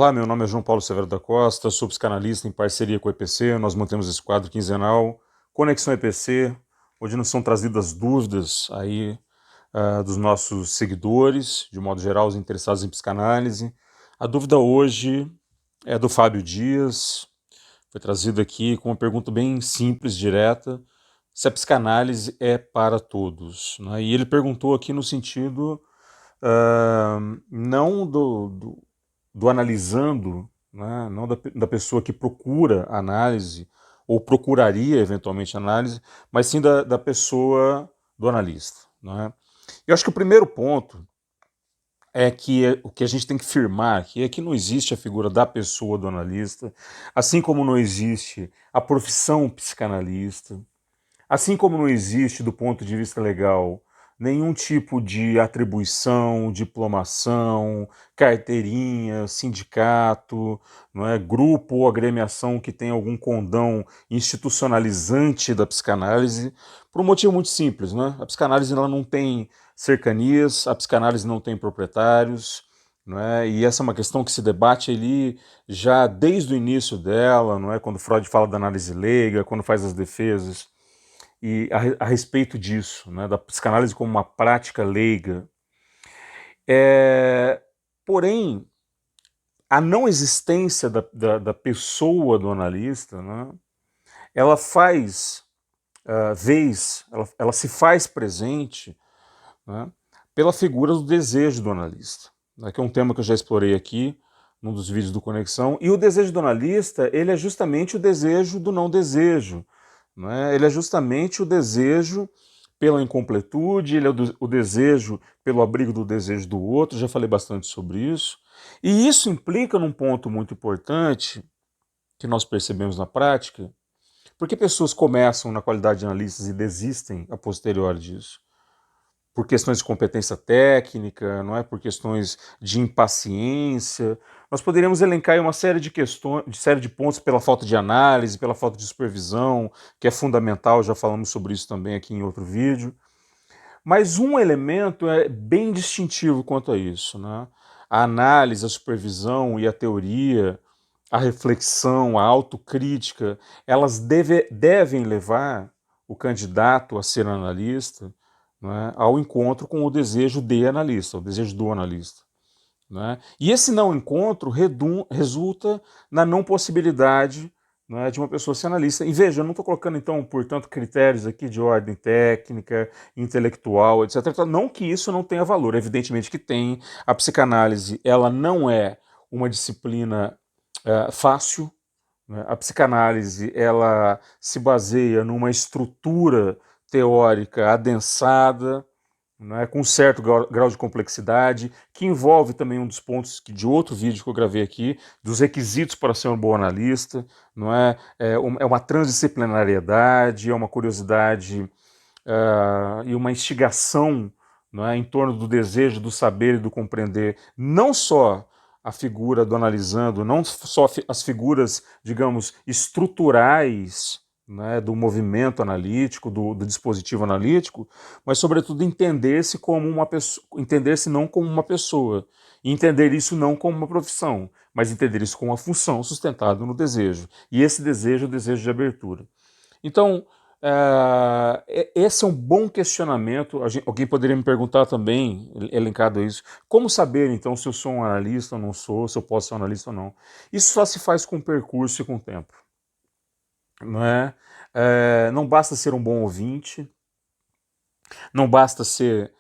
Olá, meu nome é João Paulo Severo da Costa, sou psicanalista em parceria com o EPC. Nós mantemos esse quadro quinzenal, Conexão EPC, onde nos são trazidas dúvidas aí dos nossos seguidores, de modo geral, os interessados em psicanálise. A dúvida hoje é do Fábio Dias, foi trazida aqui com uma pergunta bem simples, direta, se a psicanálise é para todos, né? E ele perguntou aqui no sentido não do analisando, né, não da pessoa que procura análise, ou procuraria eventualmente análise, mas sim da pessoa do analista. Né? Eu acho que o primeiro ponto é que o que a gente tem que firmar aqui é que não existe a figura da pessoa do analista, assim como não existe a profissão psicanalista, assim como não existe, do ponto de vista legal, nenhum tipo de atribuição, diplomação, carteirinha, sindicato, não é, grupo ou agremiação que tem algum condão institucionalizante da psicanálise, por um motivo muito simples, né? A psicanálise ela não tem cercanias, a psicanálise não tem proprietários, não é? E essa é uma questão que se debate ali já desde o início dela, não é? Quando Freud fala da análise leiga, quando faz as defesas e a respeito disso, né, da psicanálise como uma prática leiga. Porém, a não existência da pessoa do analista, né, ela faz ela se faz presente, né, pela figura do desejo do analista, né, que é um tema que eu já explorei aqui num dos vídeos do Conexão. E o desejo do analista, ele é justamente o desejo do não desejo, né? Ele é justamente o desejo pela incompletude, ele é o desejo pelo abrigo do desejo do outro, já falei bastante sobre isso. E isso implica num ponto muito importante que nós percebemos na prática, porque pessoas começam na qualidade de analistas e desistem a posteriori disso por questões de competência técnica, não é, por questões de impaciência. Nós poderíamos elencar aí uma série de questões, série de pontos pela falta de análise, pela falta de supervisão, que é fundamental, já falamos sobre isso também aqui em outro vídeo. Mas um elemento é bem distintivo quanto a isso, né? A análise, a supervisão e a teoria, a reflexão, a autocrítica, elas devem levar o candidato a ser analista, né, ao encontro com o desejo de analista, o desejo do analista. Né? E esse não encontro resulta na não possibilidade, né, de uma pessoa ser analista. E veja, eu não estou colocando, então, portanto, critérios aqui de ordem técnica, intelectual, etc. Não que isso não tenha valor, evidentemente que tem. A psicanálise, ela não é uma disciplina fácil. Né? A psicanálise, ela se baseia numa estrutura teórica adensada, né, com um certo grau de complexidade, que envolve também um dos pontos de outro vídeo que eu gravei aqui, dos requisitos para ser um bom analista, não é? É uma transdisciplinariedade, é uma curiosidade e uma instigação, não é, em torno do desejo do saber e do compreender, não só a figura do analisando, não só as figuras, digamos, estruturais, né, do movimento analítico, do dispositivo analítico, mas sobretudo entender-se como uma pessoa, entender-se não como uma pessoa, e entender isso não como uma profissão, mas entender isso como uma função sustentada no desejo. E esse desejo é o desejo de abertura. Então, esse é um bom questionamento. Alguém poderia me perguntar também, elencado a isso, como saber então se eu sou um analista ou não sou, se eu posso ser um analista ou não. Isso só se faz com percurso e com tempo. Não é? Não basta ser um bom ouvinte, não basta ser,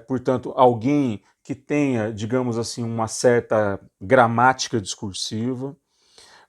portanto, alguém que tenha, digamos assim, uma certa gramática discursiva,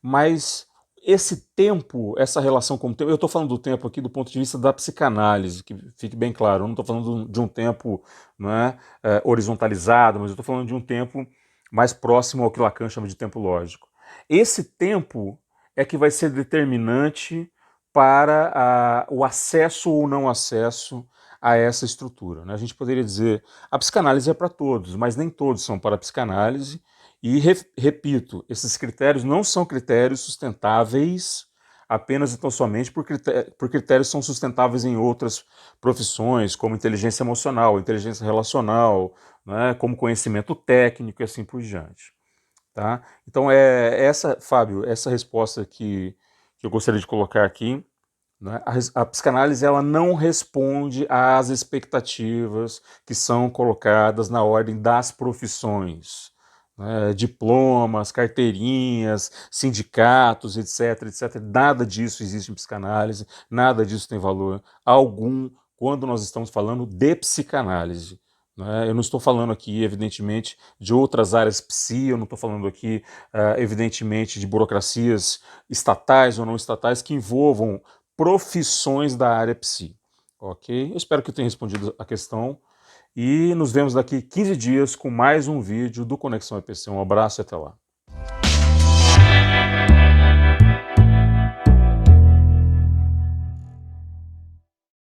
mas esse tempo, essa relação com o tempo, eu estou falando do tempo aqui do ponto de vista da psicanálise, que fique bem claro, eu não estou falando de um tempo, não é, horizontalizado, mas eu estou falando de um tempo mais próximo ao que Lacan chama de tempo lógico. Esse tempo é que vai ser determinante para o acesso ou não acesso a essa estrutura. Né? A gente poderia dizer, a psicanálise é para todos, mas nem todos são para a psicanálise, e repito, esses critérios não são critérios sustentáveis apenas e tão somente por critérios que são sustentáveis em outras profissões, como inteligência emocional, inteligência relacional, né, como conhecimento técnico e assim por diante. Tá? Então é essa, Fábio, essa resposta que eu gostaria de colocar aqui, né? A psicanálise ela não responde às expectativas que são colocadas na ordem das profissões, né? Diplomas, carteirinhas, sindicatos, etc, etc. Nada disso existe em psicanálise, nada disso tem valor algum quando nós estamos falando de psicanálise. Né? Eu não estou falando aqui, evidentemente, de outras áreas psi, eu não estou falando aqui, evidentemente, de burocracias estatais ou não estatais que envolvam profissões da área psi. Ok? Eu espero que eu tenha respondido a questão e nos vemos daqui 15 dias com mais um vídeo do Conexão EPC. Um abraço e até lá.